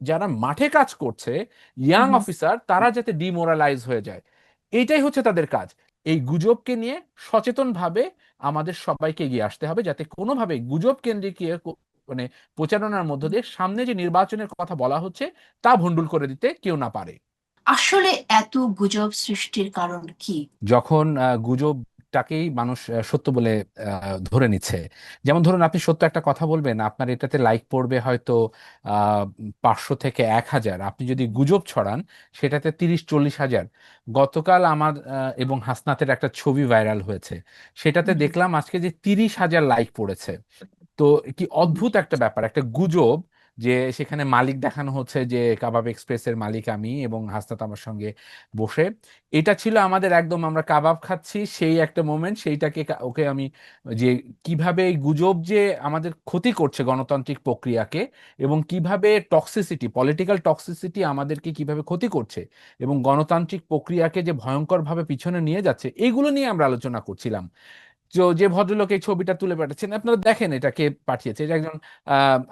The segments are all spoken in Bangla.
যারা মাঠে কাজ করছে, ইয়াং অফিসার, তারা যাতে ডিমোরালাইজ হয়ে যায়, এইটাই হচ্ছে তাদের কাজ। এই গুজবকে নিয়ে সচেতনভাবে আমাদের সবাইকে এগিয়ে আসতে হবে, যাতে কোনোভাবে গুজব কেন্দ্রিক মানে প্রচারণার মধ্য দিয়ে সামনে যে নির্বাচনের কথা বলা হচ্ছে তা ভণ্ডুল করে দিতে কেউ না পারে। আসলে এত গুজব সৃষ্টির কারণ কি? যখন গুজবটাকেই মানুষ সত্য বলে ধরে নিচ্ছে। যেমন ধরুন, আপনি সত্য একটা কথা বলবেন, আপনার এটাতে লাইক পড়বে হয়তো 500 থেকে 1000। আপনি যদি গুজব ছড়ান, সেটাতে 30-40 হাজার। গতকাল আমার এবং হাসনাতের একটা ছবি ভাইরাল হয়েছে, সেটাতে হুম, দেখলাম আজকে যে 30,000 লাইক পড়েছে। তো কি অদ্ভুত একটা ব্যাপার, একটা গুজব, যে সেখানে মালিক দেখানো হচ্ছে যে কাবাব এক্সপ্রেসের মালিক আমি এবং হাসনাত আমার সঙ্গে বসে। এটা ছিল আমাদের একদম, আমরা কাবাব খাচ্ছি সেই একটা মোমেন্ট, সেইটাকে ওকে আমি, যে কিভাবে এই গুজব যে আমাদের ক্ষতি করছে গণতান্ত্রিক প্রক্রিয়াকে, এবং কিভাবে টক্সিসিটি, পলিটিক্যাল টক্সিসিটি আমাদেরকে কিভাবে ক্ষতি করছে, এবং গণতান্ত্রিক প্রক্রিয়াকে যে ভয়ঙ্করভাবে পিছনে নিয়ে যাচ্ছে, এইগুলো নিয়ে আমরা আলোচনা করছিলাম। তো যে ভদ্রলোক এই ছবিটা তুলে পাঠাচ্ছেন, আপনারা দেখেন এটা কে পাঠিয়েছে। এটা একজন,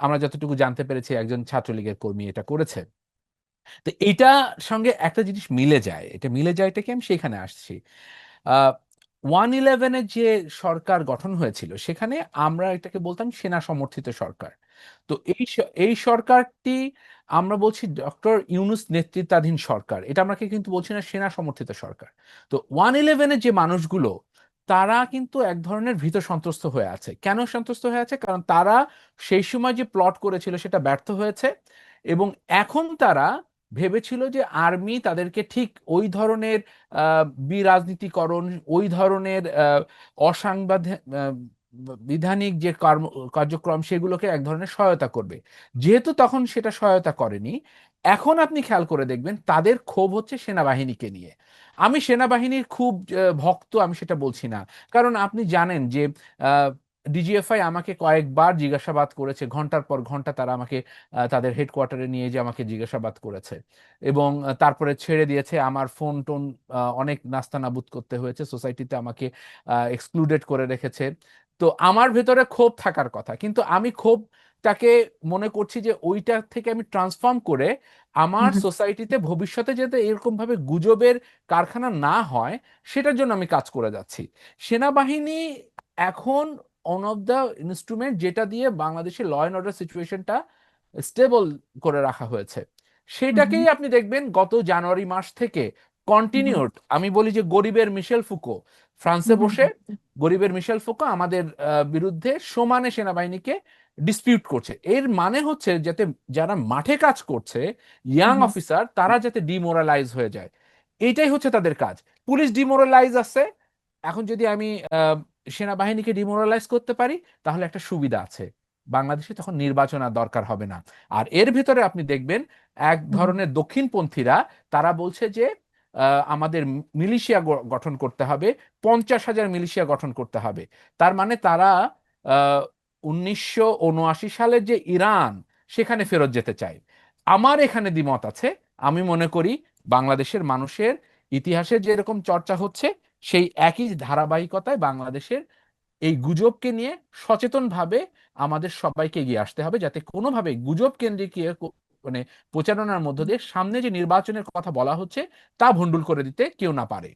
আমরা যতটুকু জানতে পেরেছি, একজন ছাত্রলীগের কর্মী এটা করেছে। তো এইটা সঙ্গে একটা জিনিস মিলে যায়, এটা মিলে যায়, এটা কি আমি সেখানে আসছি। 111-এর যে সরকার গঠন হয়েছিল, সেখানে আমরা এটাকে বলতাম সেনা সমর্থিত সরকার। তো এই সরকারটি, আমরা বলছি ডক্টর ইউনূস নেতৃত্বাধীন সরকার, এটা আমরা কিন্তু বলছি না সেনা সমর্থিত সরকার। তো 111-এর যে মানুষগুলো, তারা কিন্তু এক ধরনের ভীত সন্ত্রস্ত হয়ে আছে। কেন সন্ত্রস্ত হয়ে আছে? কারণ তারা সেই সময় যে প্লট করেছিল সেটা ব্যর্থ হয়েছে, এবং এখন তারা ভেবেছিল যে আর্মি তাদেরকে ঠিক ওই ধরনের বিরাজনীতিকরণ, ওই ধরনের অসাংবিধানিক বিধানিক যে কার্যক্রম, সেগুলোকে এক ধরনের সহায়তা করবে। যেহেতু তখন সেটা সহায়তা করেনি, এখন আপনি খেয়াল করে দেখবেন তাদের ক্ষোভ হচ্ছে সেনাবাহিনীকে নিয়ে। আমি সেনাবাহিনীর খুব ভক্ত, আমি সেটা বলছি না। কারণ আপনি জানেন যে ডিজিএফআই আমাকে কয়েকবার জিজ্ঞাসাবাদ করেছে, ঘন্টার পর ঘন্টা তারা আমাকে তাদের হেডকোয়ার্টারে নিয়ে যে আমাকে জিজ্ঞাসাবাদ করেছে, এবং তারপরে ছেড়ে দিয়েছে। আমার ফোন টোন অনেক নাস্তানাবুদ করতে হয়েছে, সোসাইটিতে আমাকে এক্সক্লুডেড করে রেখেছে। তো আমার ভেতরে ক্ষোভ থাকার কথা, কিন্তু আমি ক্ষোভটাকে মনে করছি যে ওইটা থেকে আমি ট্রান্সফর্ম করে আমার হুম, সোসাইটিতে ভবিষ্যতে যাতে এরকম ভাবে গুজবের কারখানা না হয়, সেটার জন্য আমি কাজ করে যাচ্ছি। সেনাবাহিনী এখন অন অফ দ্য ইনস্ট্রুমেন্ট যেটা দিয়ে বাংলাদেশের ল অ্যান্ড অর্ডার সিচুয়েশনটা স্টেবল করে রাখা হয়েছে। হুম, সেটাকেই আপনি দেখবেন গত জানুয়ারি মাস থেকে হুম, কন্টিনিউড, আমি বলি যে গরিবের মিশেল ফুকো ফ্রান্সে হুম, বসে, গরিবের মিশেল ফুকো আমাদের বিরুদ্ধে সমানে সেনাবাহিনীকে ডিসপিউট করছে। এর মানে হচ্ছে যাতে যারা মাঠে কাজ করছে, ইয়াং হুম, অফিসার, তারা যাতে ডিমোরালাইজ হয়ে যায়, এইটাই হচ্ছে তাদের কাজ। পুলিশ ডিমোরালাইজ আছে, এখন যদি আমি সেনাবাহিনীকে ডিমোরালাইজ করতে পারি, তাহলে একটা সুবিধা আছে, বাংলাদেশে তখন নির্বাচন আর দরকার হবে না। আর এর ভিতরে আপনি দেখবেন এক হুম, ধরনের দক্ষিণপন্থীরা, তারা বলছে যে আমাদের মিলিশিয়া গঠন করতে হবে, 50,000 মিলিশিয়া গঠন করতে হবে। তার মানে তারা 1979 সালের যে ইরান, সেখানে ফেরত যেতে চায়। আমার এখানে দ্বিমত আছে। আমি মনে করি বাংলাদেশের মানুষের ইতিহাসে যেরকম চর্চা হচ্ছে, সেই একই ধারাবাহিকতায় বাংলাদেশের এই গুজবকে নিয়ে সচেতনভাবে আমাদের সবাইকে এগিয়ে আসতে হবে, যাতে কোনোভাবে গুজব কেন্দ্রিক মানে প্রচারণার মধ্য দিয়ে সামনে যে নির্বাচনের কথা বলা হচ্ছে তা ভণ্ডুল করে দিতে কেউ না পারে।